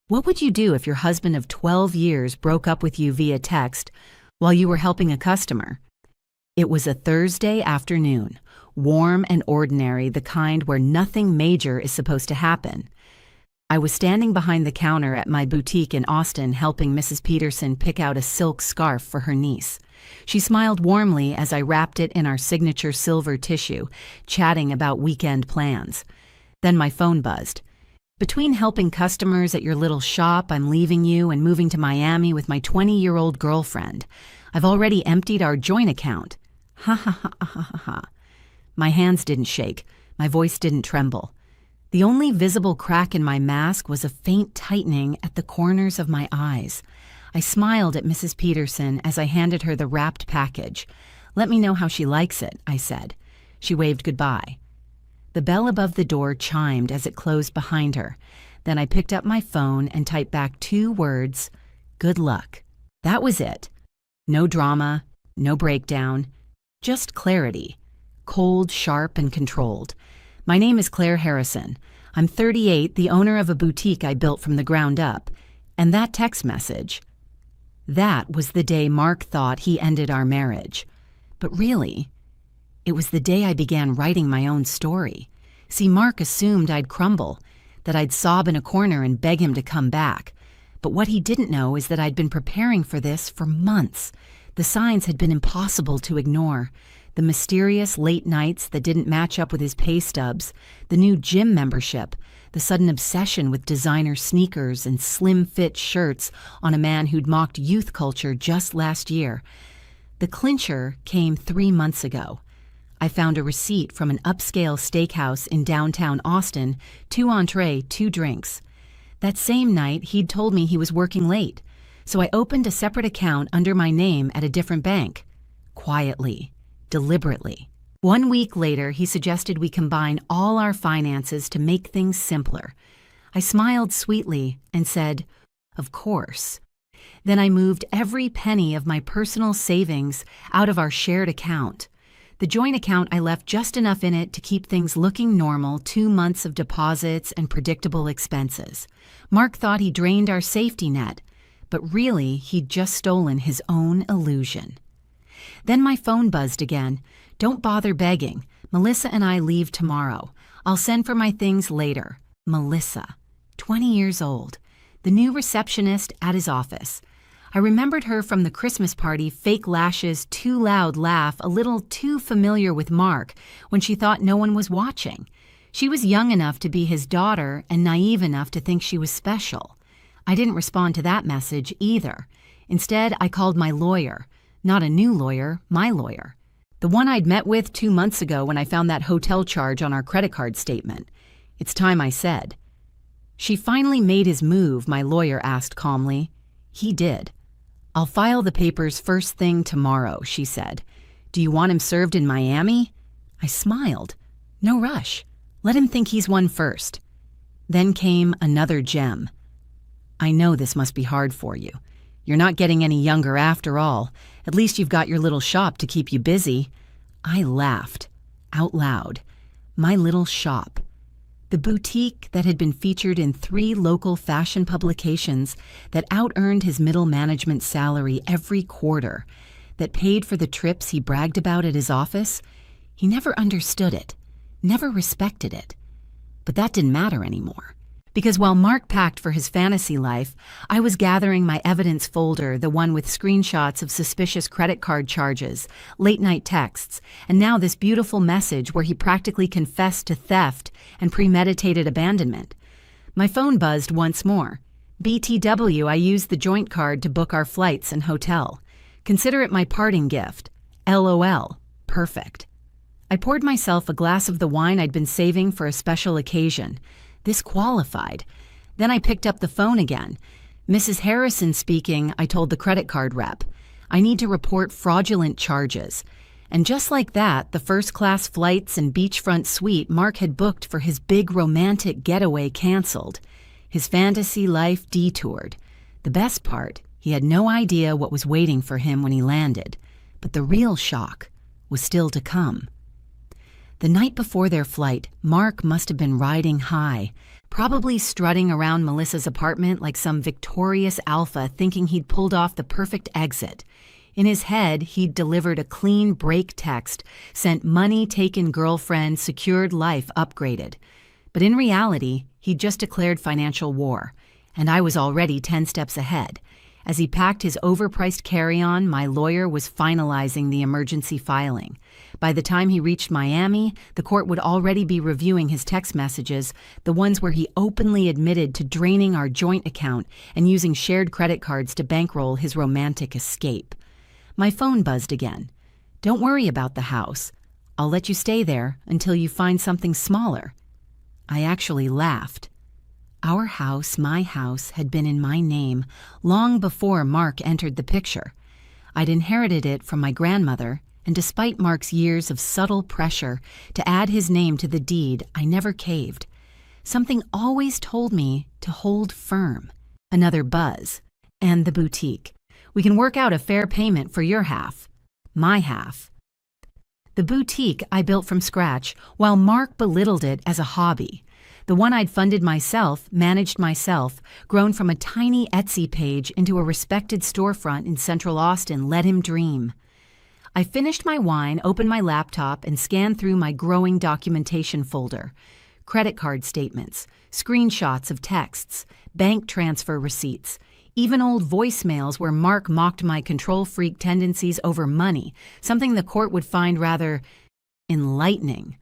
What would you do if your husband of 12 years broke up with you via text while you were helping a customer? It was a Thursday afternoon, warm and ordinary, the kind where nothing major is supposed to happen. I was standing behind the counter at my boutique in Austin helping Mrs. Peterson pick out a silk scarf for her niece. She smiled warmly as I wrapped it in our signature silver tissue, chatting about weekend plans. Then my phone buzzed. Between helping customers at your little shop, I'm leaving you and moving to Miami with my 20-year-old girlfriend. I've already emptied our joint account. Ha ha ha ha ha ha. My hands didn't shake. My voice didn't tremble. The only visible crack in my mask was a faint tightening at the corners of my eyes. I smiled at Mrs. Peterson as I handed her the wrapped package. "Let me know how she likes it," I said. She waved goodbye. The bell above the door chimed as it closed behind her. Then I picked up my phone and typed back 2 words, "Good luck." That was it. No drama, no breakdown, just clarity. Cold, sharp, and controlled. My name is Claire Harrison. I'm 38, the owner of a boutique I built from the ground up. And that text message, that was the day Mark thought he ended our marriage. But really, it was the day I began writing my own story. See, Mark assumed I'd crumble, that I'd sob in a corner and beg him to come back. But what he didn't know is that I'd been preparing for this for months. The signs had been impossible to ignore. The mysterious late nights that didn't match up with his pay stubs, the new gym membership, the sudden obsession with designer sneakers and slim-fit shirts on a man who'd mocked youth culture just last year. The clincher came 3 months ago. I found a receipt from an upscale steakhouse in downtown Austin, 2 entrees, 2 drinks. That same night, he'd told me he was working late, so I opened a separate account under my name at a different bank. Quietly, deliberately. 1 week later, he suggested we combine all our finances to make things simpler. I smiled sweetly and said, "Of course." Then I moved every penny of my personal savings out of our shared account. The joint account, I left just enough in it to keep things looking normal, 2 months of deposits and predictable expenses. Mark thought he drained our safety net, but really he'd just stolen his own illusion. Then my phone buzzed again. "Don't bother begging. Melissa and I leave tomorrow. I'll send for my things later." Melissa, 20 years old, the new receptionist at his office. I remembered her from the Christmas party, fake lashes, too loud laugh, a little too familiar with Mark when she thought no one was watching. She was young enough to be his daughter and naive enough to think she was special. I didn't respond to that message either. Instead, I called my lawyer. Not a new lawyer, my lawyer. The one I'd met with 2 months ago when I found that hotel charge on our credit card statement. "It's time I said." "She finally made his move," my lawyer asked calmly. "He did." "I'll file the papers first thing tomorrow," she said. "Do you want him served in Miami?" I smiled. "No rush. Let him think he's won first." Then came another gem. "I know this must be hard for you. You're not getting any younger after all. At least you've got your little shop to keep you busy." I laughed, out loud. My little shop. The boutique that had been featured in 3 local fashion publications, that out-earned his middle management salary every quarter, that paid for the trips he bragged about at his office. He never understood it, never respected it. But that didn't matter anymore. Because while Mark packed for his fantasy life, I was gathering my evidence folder, the one with screenshots of suspicious credit card charges, late-night texts, and now this beautiful message where he practically confessed to theft and premeditated abandonment. My phone buzzed once more. "BTW, I used the joint card to book our flights and hotel. Consider it my parting gift. LOL. Perfect." I poured myself a glass of the wine I'd been saving for a special occasion. This qualified. Then I picked up the phone again. "Mrs. Harrison speaking," I told the credit card rep. "I need to report fraudulent charges." And just like that, the first-class flights and beachfront suite Mark had booked for his big romantic getaway canceled. His fantasy life detoured. The best part, he had no idea what was waiting for him when he landed. But the real shock was still to come. The night before their flight, Mark must have been riding high. probably strutting around Melissa's apartment like some victorious alpha thinking he'd pulled off the perfect exit. In his head, he'd delivered a clean break text, sent money taken girlfriend, secured life upgraded. But in reality, he'd just declared financial war, and I was already 10 steps ahead. As he packed his overpriced carry-on, my lawyer was finalizing the emergency filing. By the time he reached Miami, the court would already be reviewing his text messages, the ones where he openly admitted to draining our joint account and using shared credit cards to bankroll his romantic escape. My phone buzzed again. "Don't worry about the house. I'll let you stay there until you find something smaller." I actually laughed. Our house, my house, had been in my name long before Mark entered the picture. I'd inherited it from my grandmother, and despite Mark's years of subtle pressure to add his name to the deed, I never caved. Something always told me to hold firm. Another buzz. And the boutique. "We can work out a fair payment for your half." My half. The boutique I built from scratch, while Mark belittled it as a hobby. The one I'd funded myself, managed myself, grown from a tiny Etsy page into a respected storefront in Central Austin, let him dream. I finished my wine, opened my laptop, and scanned through my growing documentation folder. Credit card statements, screenshots of texts, bank transfer receipts, even old voicemails where Mark mocked my control freak tendencies over money, something the court would find rather enlightening.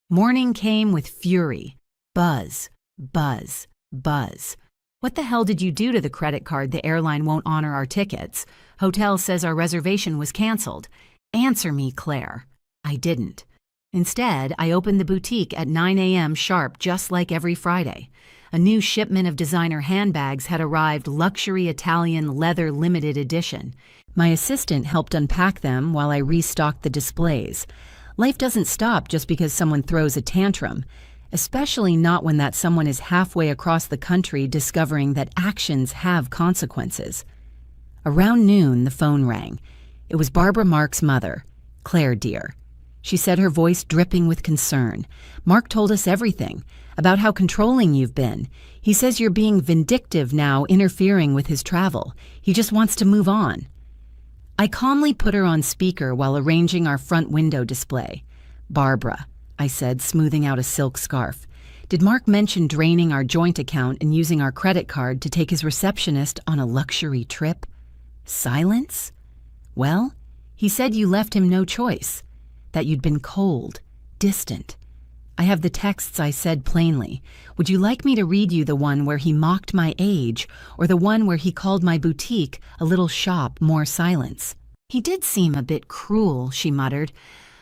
Morning came with fury. Buzz, buzz, buzz. "What the hell did you do to the credit card? The airline won't honor our tickets. Hotel says our reservation was canceled. Answer me, Claire." I didn't. Instead, I opened the boutique at 9 a.m. sharp, just like every Friday. A new shipment of designer handbags had arrived, luxury Italian leather limited edition. My assistant helped unpack them while I restocked the displays. Life doesn't stop just because someone throws a tantrum. Especially not when that someone is halfway across the country discovering that actions have consequences. Around noon, the phone rang. It was Barbara Mark's mother. "Claire, dear." She said, her voice dripping with concern. "Mark told us everything, about how controlling you've been. He says you're being vindictive now, interfering with his travel. He just wants to move on." I calmly put her on speaker while arranging our front window display. "Barbara," I said, smoothing out a silk scarf. "Did Mark mention draining our joint account and using our credit card to take his receptionist on a luxury trip?" Silence? "Well, he said you left him no choice, that you'd been cold, distant. I have the texts I said plainly. Would you like me to read you the one where he mocked my age, or the one where he called my boutique a little shop, more silence?" "He did seem a bit cruel," she muttered.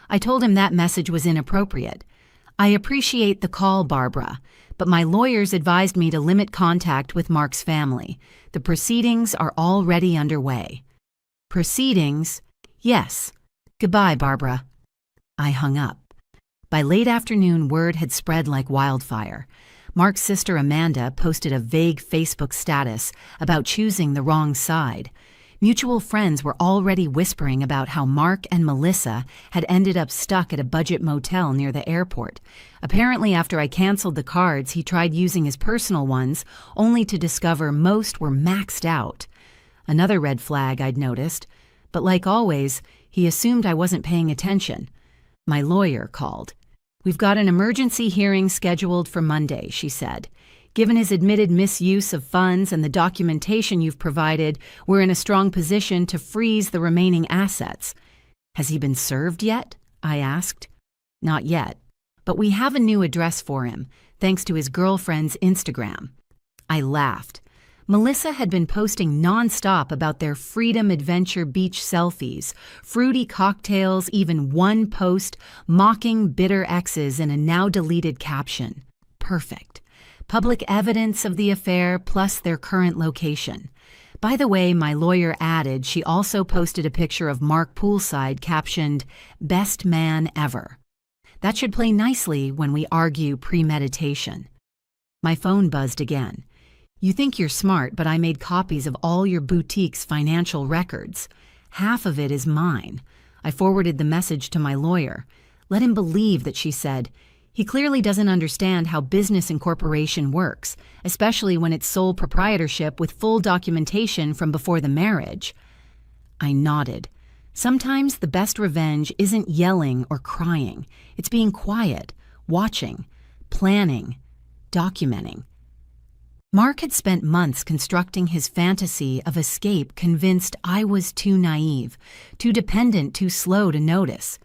I told him that message was inappropriate. "I appreciate the call, Barbara, but my lawyers advised me to limit contact with Mark's family. The proceedings are already underway." "Proceedings? Yes. Goodbye, Barbara." I hung up. By late afternoon, word had spread like wildfire. Mark's sister Amanda posted a vague Facebook status about choosing the wrong side. Mutual friends were already whispering about how Mark and Melissa had ended up stuck at a budget motel near the airport. Apparently, after I canceled the cards, he tried using his personal ones, only to discover most were maxed out. Another red flag I'd noticed. But like always, he assumed I wasn't paying attention. My lawyer called. "We've got an emergency hearing scheduled for Monday," she said. "Given his admitted misuse of funds and the documentation you've provided, we're in a strong position to freeze the remaining assets." "Has he been served yet?" I asked. "Not yet, but we have a new address for him, thanks to his girlfriend's Instagram." I laughed. Melissa had been posting nonstop about their Freedom Adventure beach selfies, fruity cocktails, even one post mocking bitter exes in a now-deleted caption. Perfect. Public evidence of the affair plus their current location. By the way, my lawyer added she also posted a picture of Mark poolside captioned, "Best man ever." That should play nicely when we argue premeditation. My phone buzzed again. "You think you're smart, but I made copies of all your boutique's financial records. Half of it is mine." I forwarded the message to my lawyer. Let him believe that she said, He clearly doesn't understand how business incorporation works, especially when it's sole proprietorship with full documentation from before the marriage. I nodded. Sometimes the best revenge isn't yelling or crying. It's being quiet, watching, planning, documenting. Mark had spent months constructing his fantasy of escape, convinced I was too naive, too dependent, too slow to notice.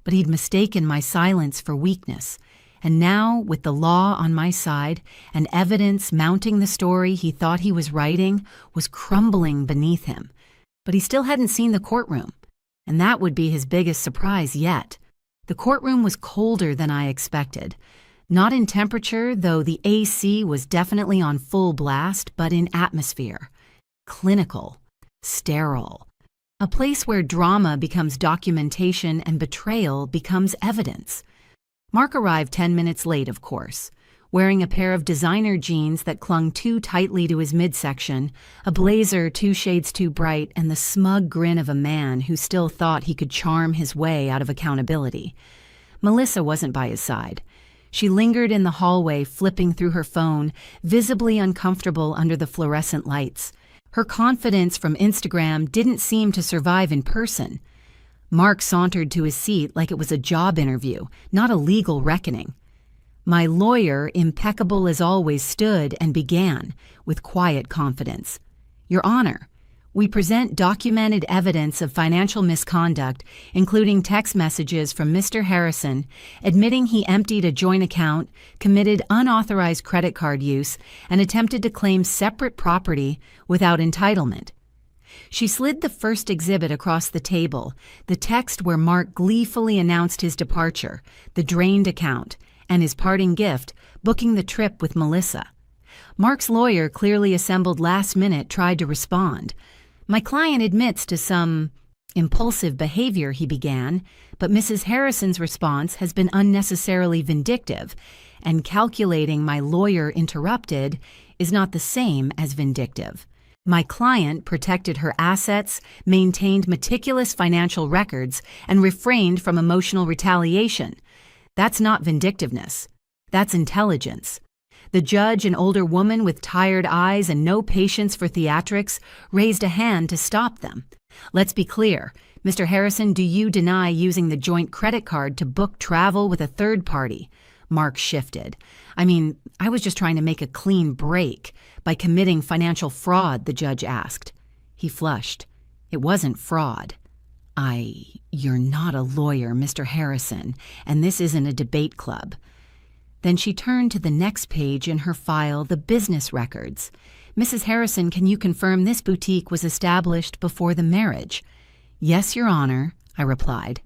But he'd mistaken my silence for weakness. And now, with the law on my side and evidence mounting the story he thought he was writing, was crumbling beneath him. But he still hadn't seen the courtroom, and that would be his biggest surprise yet. The courtroom was colder than I expected. Not in temperature, though the AC was definitely on full blast, but in atmosphere. Clinical, sterile. A place where drama becomes documentation and betrayal becomes evidence. Mark arrived 10 minutes late, of course, wearing a pair of designer jeans that clung too tightly to his midsection, a blazer 2 shades too bright, and the smug grin of a man who still thought he could charm his way out of accountability. Melissa wasn't by his side. She lingered in the hallway, flipping through her phone, visibly uncomfortable under the fluorescent lights. Her confidence from Instagram didn't seem to survive in person. Mark sauntered to his seat like it was a job interview, not a legal reckoning. My lawyer, impeccable as always, stood and began, with quiet confidence. Your Honor, we present documented evidence of financial misconduct, including text messages from Mr. Harrison admitting he emptied a joint account, committed unauthorized credit card use, and attempted to claim separate property without entitlement. She slid the first exhibit across the table, the text where Mark gleefully announced his departure, the drained account, and his parting gift, booking the trip with Melissa. Mark's lawyer, clearly assembled last minute, tried to respond. My client admits to some impulsive behavior, he began, but Mrs. Harrison's response has been unnecessarily vindictive, and calculating, my lawyer interrupted, is not the same as vindictive. My client protected her assets, maintained meticulous financial records, and refrained from emotional retaliation. That's not vindictiveness. That's intelligence. The judge, an older woman with tired eyes and no patience for theatrics, raised a hand to stop them. Let's be clear. Mr. Harrison, do you deny using the joint credit card to book travel with a third party? Mark shifted. I was just trying to make a clean break by committing financial fraud, the judge asked. He flushed. It wasn't fraud. You're not a lawyer, Mr. Harrison, and this isn't a debate club. Then she turned to the next page in her file, the business records. Mrs. Harrison, can you confirm this boutique was established before the marriage? Yes, Your Honor, I replied.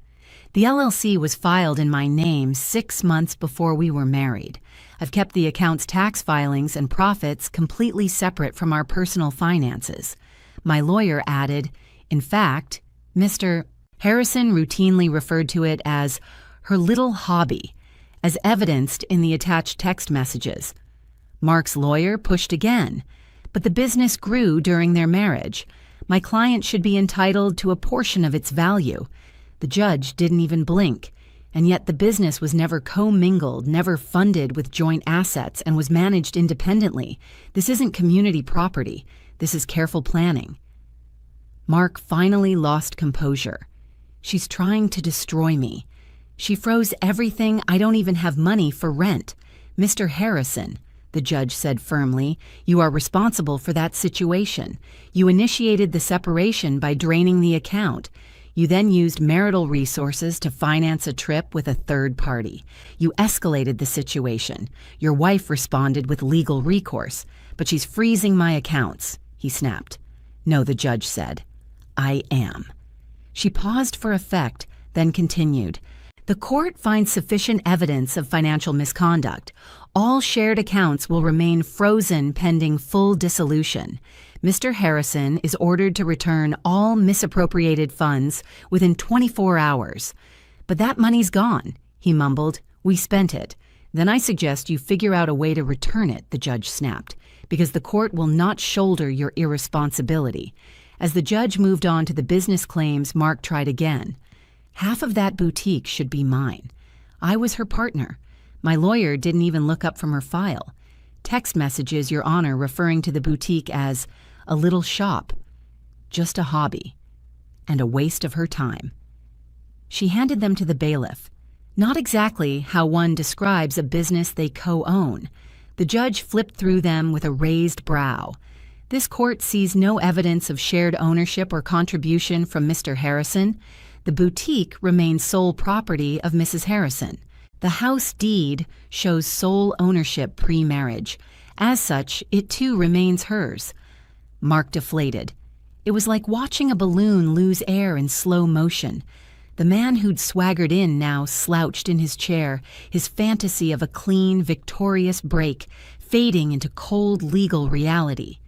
The LLC was filed in my name 6 months before we were married. I've kept the account's tax filings and profits completely separate from our personal finances. My lawyer added, in fact, Mr. Harrison routinely referred to it as her little hobby, as evidenced in the attached text messages. Mark's lawyer pushed again, but the business grew during their marriage. My client should be entitled to a portion of its value. The judge didn't even blink, and yet the business was never commingled, never funded with joint assets, and was managed independently. This isn't community property. This is careful planning. Mark finally lost composure. She's trying to destroy me. She froze everything. I don't even have money for rent. Mr. Harrison, the judge said firmly, you are responsible for that situation. You initiated the separation by draining the account. You then used marital resources to finance a trip with a third party. You escalated the situation. Your wife responded with legal recourse, but she's freezing my accounts, he snapped. No, the judge said. I am. She paused for effect, then continued. The court finds sufficient evidence of financial misconduct. All shared accounts will remain frozen pending full dissolution. Mr. Harrison is ordered to return all misappropriated funds within 24 hours. But that money's gone, he mumbled. We spent it. Then I suggest you figure out a way to return it, the judge snapped, because the court will not shoulder your irresponsibility. As the judge moved on to the business claims, Mark tried again. Half of that boutique should be mine. I was her partner. My lawyer didn't even look up from her file. Text messages, Your Honor, referring to the boutique as a little shop, just a hobby, and a waste of her time. She handed them to the bailiff. Not exactly how one describes a business they co-own. The judge flipped through them with a raised brow. This court sees no evidence of shared ownership or contribution from Mr. Harrison. The boutique remains sole property of Mrs. Harrison. The house deed shows sole ownership pre-marriage. As such, it too remains hers. Mark deflated. It was like watching a balloon lose air in slow motion. The man who'd swaggered in now slouched in his chair, his fantasy of a clean, victorious break fading into cold legal reality.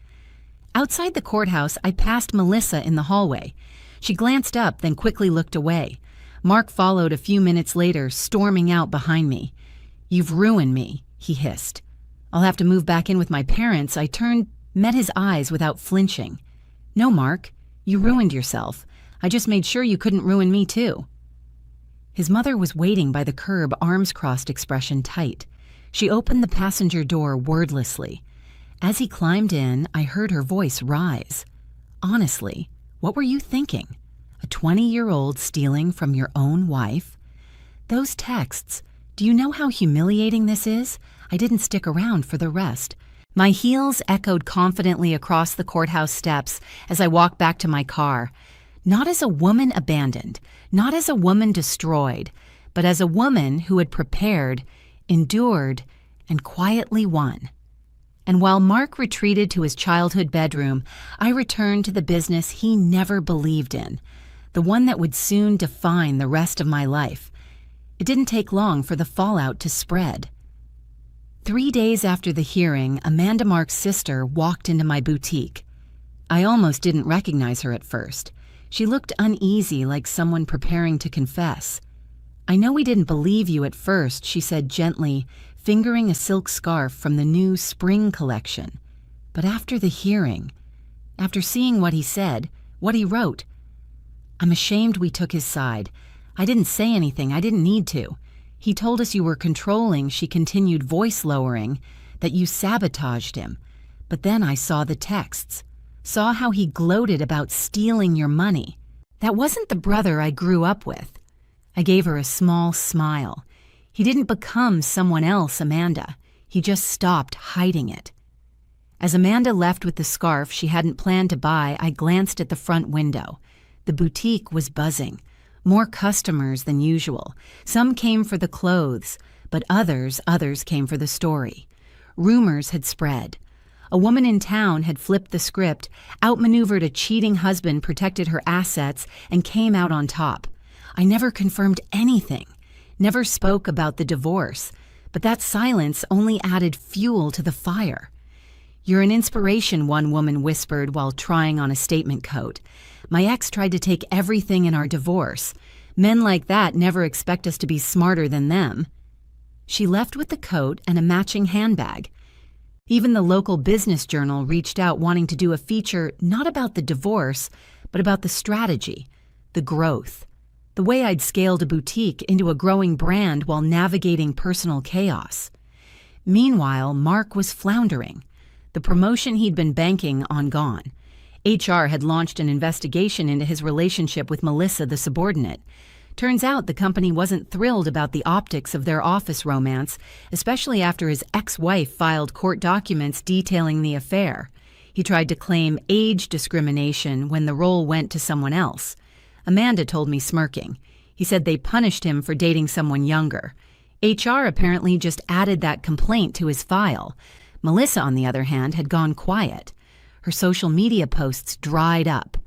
Outside the courthouse, I passed Melissa in the hallway. She glanced up, then quickly looked away. Mark followed a few minutes later, storming out behind me. "You've ruined me," he hissed. "I'll have to move back in with my parents." I turned, met his eyes without flinching. "No, Mark, you ruined yourself. I just made sure you couldn't ruin me too." His mother was waiting by the curb, arms crossed, expression tight. She opened the passenger door wordlessly. As he climbed in, I heard her voice rise. "Honestly, what were you thinking? A 20-year-old stealing from your own wife? Those texts, do you know how humiliating this is?" I didn't stick around for the rest. My heels echoed confidently across the courthouse steps as I walked back to my car. Not as a woman abandoned, not as a woman destroyed, but as a woman who had prepared, endured, and quietly won. And while Mark retreated to his childhood bedroom, I returned to the business he never believed in, the one that would soon define the rest of my life. It didn't take long for the fallout to spread. 3 days after the hearing, Amanda Mark's sister walked into my boutique. I almost didn't recognize her at first. She looked uneasy, like someone preparing to confess. "I know we didn't believe you at first," she said gently, fingering a silk scarf from the new spring collection. "But after the hearing, after seeing what he said, what he wrote, I'm ashamed we took his side. I didn't say anything. I didn't need to. He told us you were controlling," she continued, voice lowering, "that you sabotaged him. But then I saw the texts. Saw how he gloated about stealing your money. That wasn't the brother I grew up with." I gave her a small smile. "He didn't become someone else, Amanda. He just stopped hiding it." As Amanda left with the scarf she hadn't planned to buy, I glanced at the front window. The boutique was buzzing. More customers than usual. Some came for the clothes, but others came for the story. Rumors had spread. A woman in town had flipped the script, outmaneuvered a cheating husband, protected her assets, and came out on top. I never confirmed anything, never spoke about the divorce, but that silence only added fuel to the fire. "You're an inspiration," one woman whispered while trying on a statement coat. "My ex tried to take everything in our divorce. Men like that never expect us to be smarter than them." She left with the coat and a matching handbag. Even the local business journal reached out wanting to do a feature not about the divorce, but about the strategy, the growth, the way I'd scaled a boutique into a growing brand while navigating personal chaos. Meanwhile, Mark was floundering. The promotion he'd been banking on gone. HR had launched an investigation into his relationship with Melissa, the subordinate. Turns out the company wasn't thrilled about the optics of their office romance, especially after his ex-wife filed court documents detailing the affair. He tried to claim age discrimination when the role went to someone else. Amanda told me, smirking. He said they punished him for dating someone younger. HR apparently just added that complaint to his file. Melissa, on the other hand, had gone quiet. Her social media posts dried up.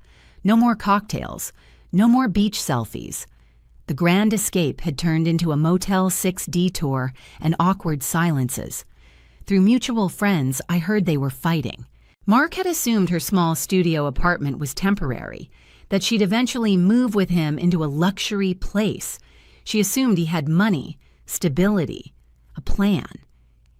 No more cocktails. No more beach selfies. The grand escape had turned into a Motel 6 detour and awkward silences. Through mutual friends, I heard they were fighting. Mark had assumed her small studio apartment was temporary, that she'd eventually move with him into a luxury place. She assumed he had money, stability, a plan.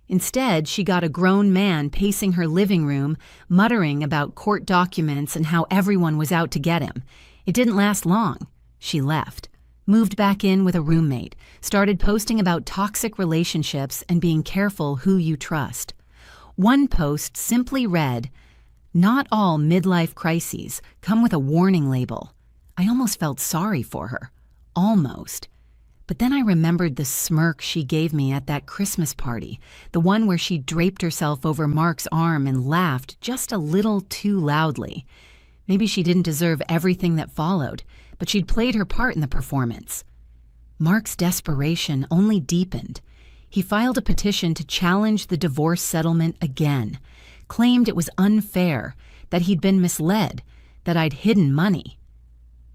Instead, she got a grown man pacing her living room, muttering about court documents and how everyone was out to get him. It didn't last long. She left. Moved back in with a roommate, started posting about toxic relationships and being careful who you trust. One post simply read, "Not all midlife crises come with a warning label." I almost felt sorry for her. Almost. But then I remembered the smirk she gave me at that Christmas party, the one where she draped herself over Mark's arm and laughed just a little too loudly. Maybe she didn't deserve everything that followed, but she'd played her part in the performance. Mark's desperation only deepened. He filed a petition to challenge the divorce settlement again, claimed it was unfair, that he'd been misled, that I'd hidden money.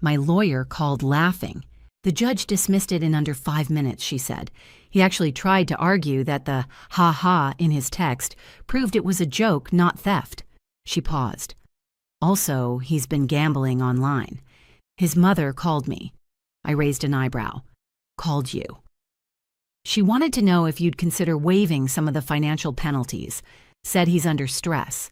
My lawyer called laughing. The judge dismissed it in under 5 minutes, she said. He actually tried to argue that the ha-ha in his text proved it was a joke, not theft. She paused. Also, he's been gambling online. His mother called me. I raised an eyebrow. Called you. She wanted to know if you'd consider waiving some of the financial penalties. Said he's under stress.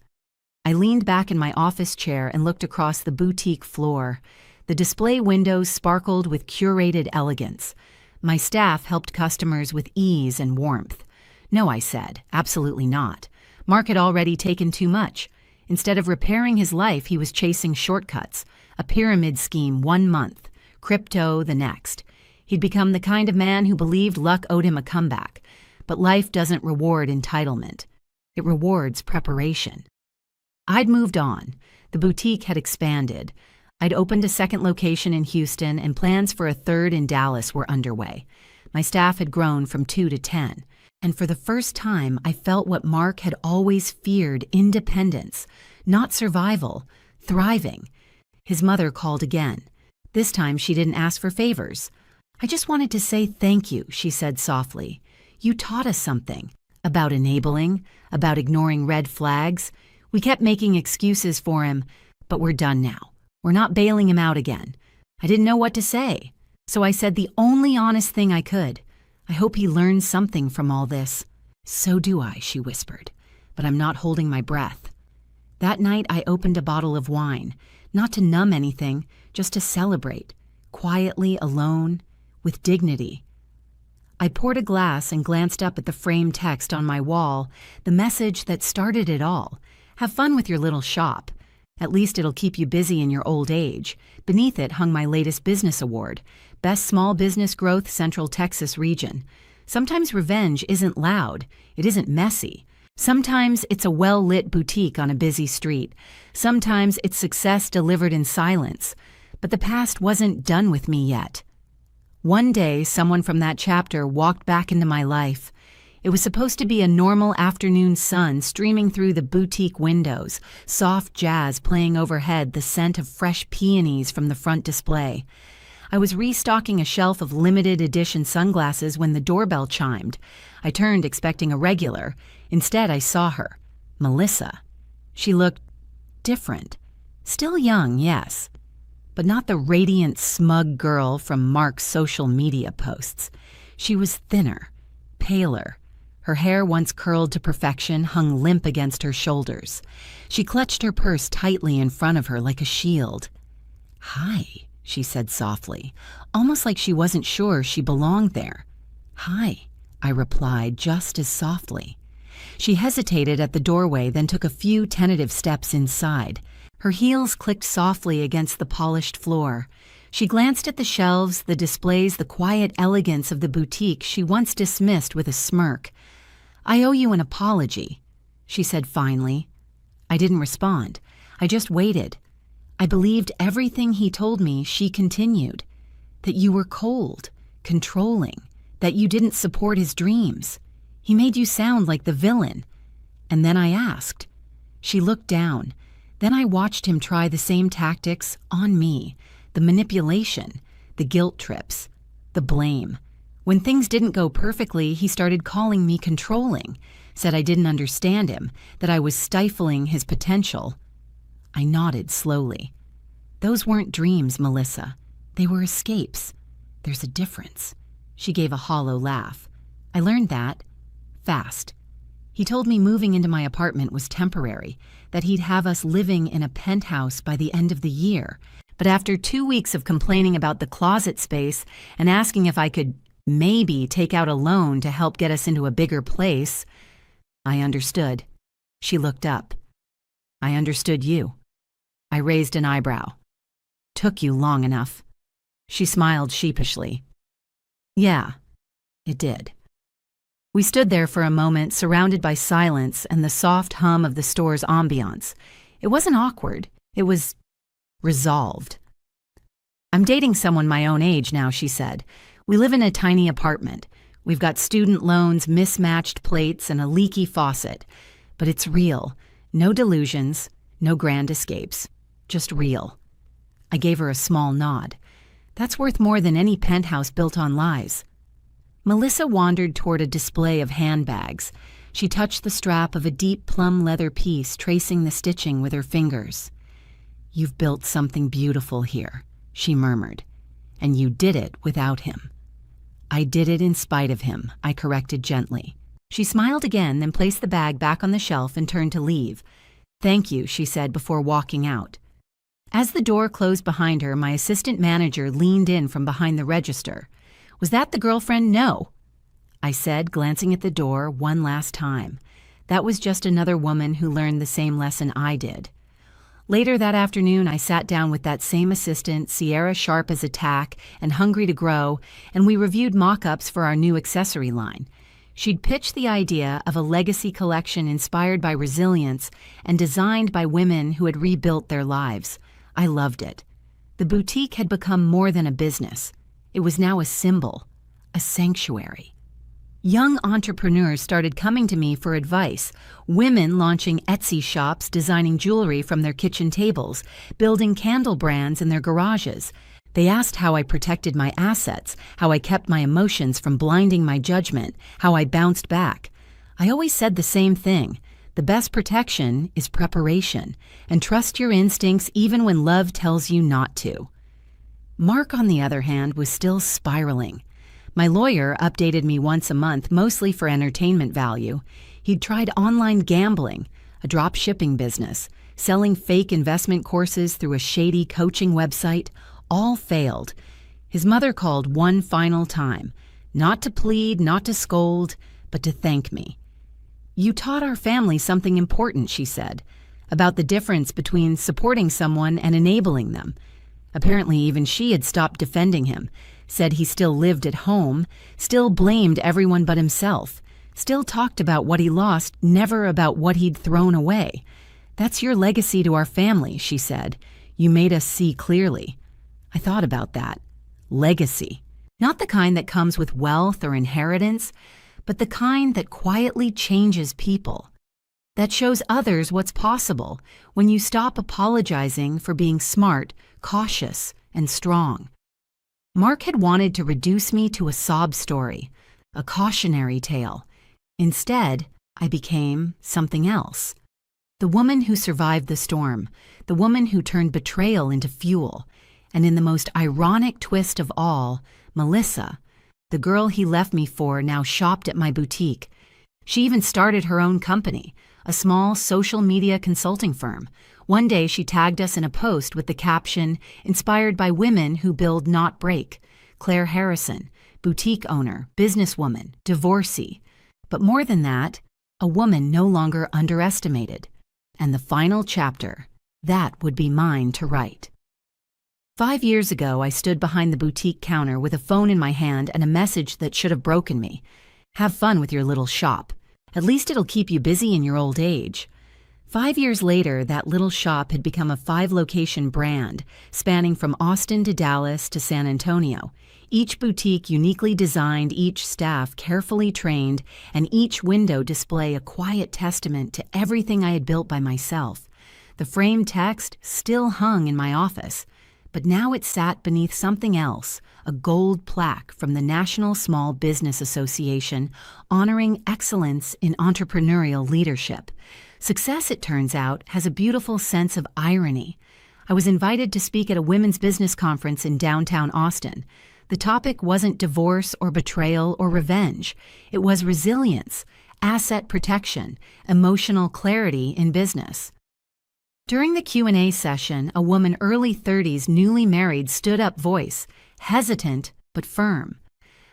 I leaned back in my office chair and looked across the boutique floor. The display windows sparkled with curated elegance. My staff helped customers with ease and warmth. No, I said, absolutely not. Mark had already taken too much. Instead of repairing his life, he was chasing shortcuts, a pyramid scheme 1 month, crypto the next. He'd become the kind of man who believed luck owed him a comeback. But life doesn't reward entitlement. It rewards preparation. I'd moved on. The boutique had expanded. I'd opened a second location in Houston, and plans for a third in Dallas were underway. My staff had grown from 2 to 10. And for the first time, I felt what Mark had always feared: independence, not survival, thriving. His mother called again. This time she didn't ask for favors. "I just wanted to say thank you," she said softly. "You taught us something. About enabling, about ignoring red flags. We kept making excuses for him, but we're done now. We're not bailing him out again." I didn't know what to say, so I said the only honest thing I could. "I hope he learns something from all this." "So do I," she whispered, "but I'm not holding my breath." That night I opened a bottle of wine, not to numb anything, just to celebrate, quietly, alone, with dignity. I poured a glass and glanced up at the framed text on my wall, the message that started it all. "Have fun with your little shop. At least it'll keep you busy in your old age." Beneath it hung my latest business award, Best Small Business Growth Central Texas Region. Sometimes revenge isn't loud. It isn't messy. Sometimes it's a well-lit boutique on a busy street. Sometimes it's success delivered in silence. But the past wasn't done with me yet. One day, someone from that chapter walked back into my life. It was supposed to be a normal afternoon sun streaming through the boutique windows, soft jazz playing overhead, the scent of fresh peonies from the front display. I was restocking a shelf of limited edition sunglasses when the doorbell chimed. I turned expecting a regular. Instead, I saw her, Melissa. She looked different. Still young, yes, but not the radiant, smug girl from Mark's social media posts. She was thinner, paler. Her hair, once curled to perfection, hung limp against her shoulders. She clutched her purse tightly in front of her like a shield. "Hi," she said softly, almost like she wasn't sure she belonged there. "Hi," I replied just as softly. She hesitated at the doorway, then took a few tentative steps inside. Her heels clicked softly against the polished floor. She glanced at the shelves, the displays, the quiet elegance of the boutique she once dismissed with a smirk. "I owe you an apology," she said finally. I didn't respond. I just waited. I believed everything he told me. She continued. "That you were cold, controlling, that you didn't support his dreams. He made you sound like the villain." And then I asked. She looked down. Then I watched him try the same tactics on me, the manipulation, the guilt trips, the blame. When things didn't go perfectly, he started calling me controlling, said I didn't understand him, that I was stifling his potential. I nodded slowly. "Those weren't dreams, Melissa. They were escapes. There's a difference." She gave a hollow laugh. "I learned that fast. He told me moving into my apartment was temporary, that he'd have us living in a penthouse by the end of the year. But after 2 weeks of complaining about the closet space and asking if I could maybe take out a loan to help get us into a bigger place, I understood. She looked up. I understood you. I raised an eyebrow. Took you long enough. She smiled sheepishly. Yeah, it did. We stood there for a moment, surrounded by silence and the soft hum of the store's ambiance. It wasn't awkward. It was resolved. I'm dating someone my own age now, she said. We live in a tiny apartment. We've got student loans, mismatched plates, and a leaky faucet. But it's real. No delusions, no grand escapes. Just real. I gave her a small nod. That's worth more than any penthouse built on lies. Melissa wandered toward a display of handbags. She touched the strap of a deep plum leather piece, tracing the stitching with her fingers. You've built something beautiful here, she murmured. And you did it without him. I did it in spite of him, I corrected gently. She smiled again, then placed the bag back on the shelf and turned to leave. Thank you, she said before walking out. As the door closed behind her, my assistant manager leaned in from behind the register. Was that the girlfriend? No, I said, glancing at the door one last time. That was just another woman who learned the same lesson I did. Later that afternoon, I sat down with that same assistant, Sierra sharp as a tack and hungry to grow, and we reviewed mock-ups for our new accessory line. She'd pitched the idea of a legacy collection inspired by resilience and designed by women who had rebuilt their lives. I loved it. The boutique had become more than a business. It was now a symbol, a sanctuary. Young entrepreneurs started coming to me for advice, women launching Etsy shops designing jewelry from their kitchen tables, building candle brands in their garages. They asked how I protected my assets, how I kept my emotions from blinding my judgment, how I bounced back. I always said the same thing. The best protection is preparation, and trust your instincts even when love tells you not to. Mark, on the other hand, was still spiraling. My lawyer updated me once a month, mostly for entertainment value. He'd tried online gambling, a drop shipping business, selling fake investment courses through a shady coaching website. All failed. His mother called one final time, not to plead, not to scold, but to thank me. You taught our family something important, she said, about the difference between supporting someone and enabling them. Apparently even she had stopped defending him, said he still lived at home, still blamed everyone but himself, still talked about what he lost, never about what he'd thrown away. That's your legacy to our family, she said. You made us see clearly. I thought about that. Legacy. Not the kind that comes with wealth or inheritance, but the kind that quietly changes people. That shows others what's possible when you stop apologizing for being smart, cautious, and strong. Mark had wanted to reduce me to a sob story, a cautionary tale. Instead, I became something else. The woman who survived the storm, the woman who turned betrayal into fuel, and in the most ironic twist of all, Melissa, the girl he left me for, now shopped at my boutique. She even started her own company, a small social media consulting firm. One day she tagged us in a post with the caption, "Inspired by women who build, not break." Claire Harrison, boutique owner, businesswoman, divorcee. But more than that, a woman no longer underestimated. And the final chapter, that would be mine to write. 5 years ago, I stood behind the boutique counter with a phone in my hand and a message that should have broken me. Have fun with your little shop. At least it'll keep you busy in your old age. 5 years later, that little shop had become a 5-location brand, spanning from Austin to Dallas to San Antonio. Each boutique uniquely designed, each staff carefully trained, and each window display a quiet testament to everything I had built by myself. The framed text still hung in my office, but now it sat beneath something else, a gold plaque from the National Small Business Association honoring excellence in entrepreneurial leadership. Success, it turns out, has a beautiful sense of irony. I was invited to speak at a women's business conference in downtown Austin. The topic wasn't divorce or betrayal or revenge. It was resilience, asset protection, emotional clarity in business. During the Q&A session, a woman early 30s, newly married, stood up voice, hesitant but firm.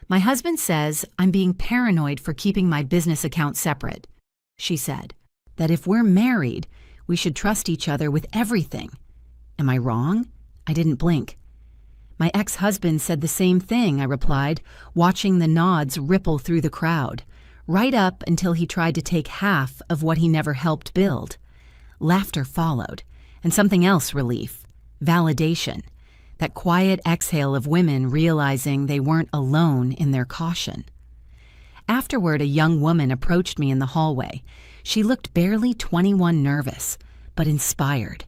"My husband says I'm being paranoid for keeping my business account separate," she said. "That if we're married, we should trust each other with everything." Am I wrong? I didn't blink. "My ex-husband said the same thing," I replied, watching the nods ripple through the crowd, right up until he tried to take half of what he never helped build. Laughter followed, and something else: relief, validation, that quiet exhale of women realizing they weren't alone in their caution. Afterward, a young woman approached me in the hallway. She looked barely 21, nervous, but inspired.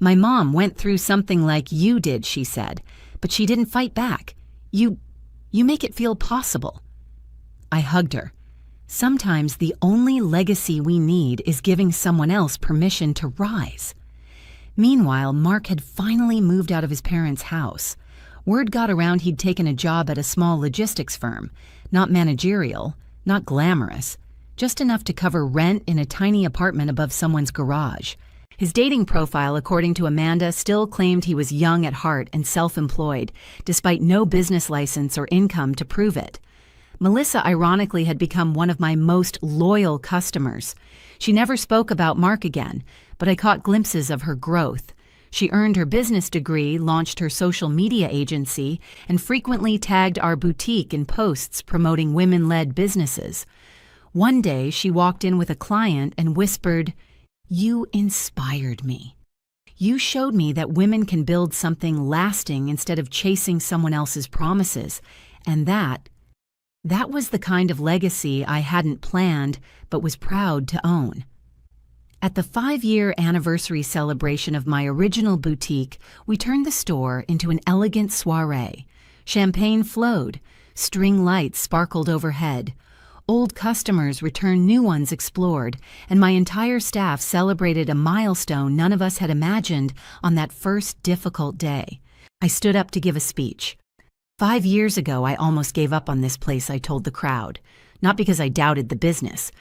"My mom went through something like you did," she said, "but she didn't fight back. You make it feel possible." I hugged her. Sometimes the only legacy we need is giving someone else permission to rise. Meanwhile, Mark had finally moved out of his parents' house. Word got around he'd taken a job at a small logistics firm, not managerial, not glamorous, just enough to cover rent in a tiny apartment above someone's garage. His dating profile, according to Amanda, still claimed he was young at heart and self-employed, despite no business license or income to prove it. Melissa, ironically, had become one of my most loyal customers. She never spoke about Mark again, but I caught glimpses of her growth. She earned her business degree, launched her social media agency, and frequently tagged our boutique in posts promoting women-led businesses. One day, she walked in with a client and whispered, "You inspired me. You showed me that women can build something lasting instead of chasing someone else's promises, and that was the kind of legacy I hadn't planned but was proud to own." At the 5-year anniversary celebration of my original boutique, we turned the store into an elegant soiree. Champagne flowed, string lights sparkled overhead. Old customers returned, new ones explored, and my entire staff celebrated a milestone none of us had imagined on that first difficult day. I stood up to give a speech. 5 years ago, I almost gave up on this place, I told the crowd. Not because I doubted the business,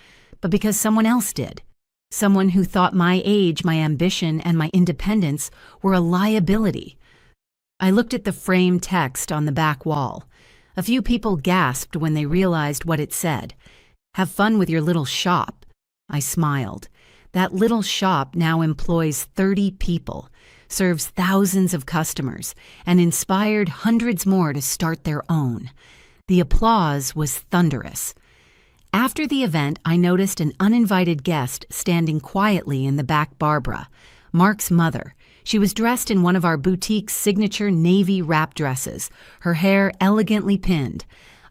but because someone else did. Someone who thought my age, my ambition, and my independence were a liability. I looked at the framed text on the back wall. A few people gasped when they realized what it said. "Have fun with your little shop." I smiled. That little shop now employs 30 people, serves thousands of customers, and inspired hundreds more to start their own. The applause was thunderous. After the event, I noticed an uninvited guest standing quietly in the back: Barbara, Mark's mother. She was dressed in one of our boutique's signature navy wrap dresses, her hair elegantly pinned.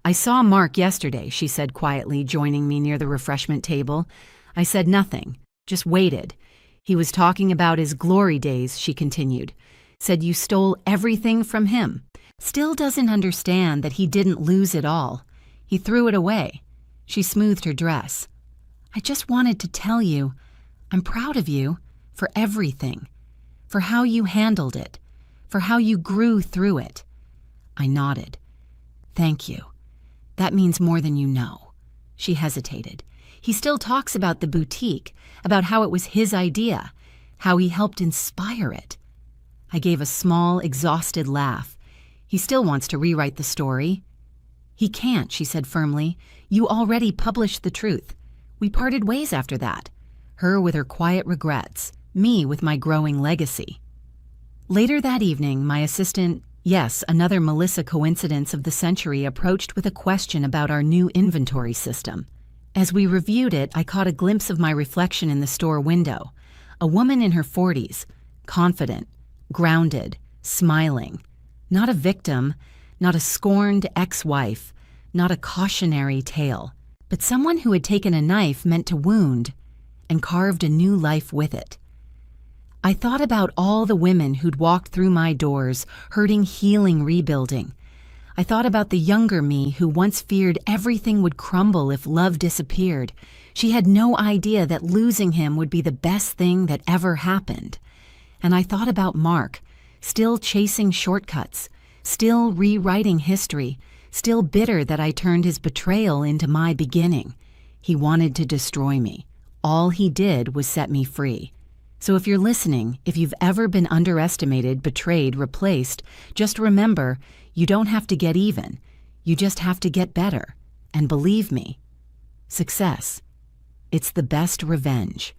"I saw Mark yesterday," she said quietly, joining me near the refreshment table. I said nothing, just waited. "He was talking about his glory days," she continued. "Said you stole everything from him. Still doesn't understand that he didn't lose it all. He threw it away." She smoothed her dress. "I just wanted to tell you, I'm proud of you for everything. For how you handled it, for how you grew through it." I nodded. "Thank you. That means more than you know." She hesitated. "He still talks about the boutique, about how it was his idea, how he helped inspire it." I gave a small, exhausted laugh. "He still wants to rewrite the story." "He can't," she said firmly. "You already published the truth. We parted ways after that. Her with her quiet regrets, me with my growing legacy." Later that evening, my assistant, yes, another Melissa coincidence of the century, approached with a question about our new inventory system. As we reviewed it, I caught a glimpse of my reflection in the store window. A woman in her 40s, confident, grounded, smiling. Not a victim, not a scorned ex-wife, not a cautionary tale, but someone who had taken a knife meant to wound and carved a new life with it. I thought about all the women who'd walked through my doors, hurting, healing, rebuilding. I thought about the younger me who once feared everything would crumble if love disappeared. She had no idea that losing him would be the best thing that ever happened. And I thought about Mark, still chasing shortcuts, still rewriting history, still bitter that I turned his betrayal into my beginning. He wanted to destroy me. All he did was set me free. So if you're listening, if you've ever been underestimated, betrayed, replaced, just remember, you don't have to get even. You just have to get better. And believe me, success, it's the best revenge.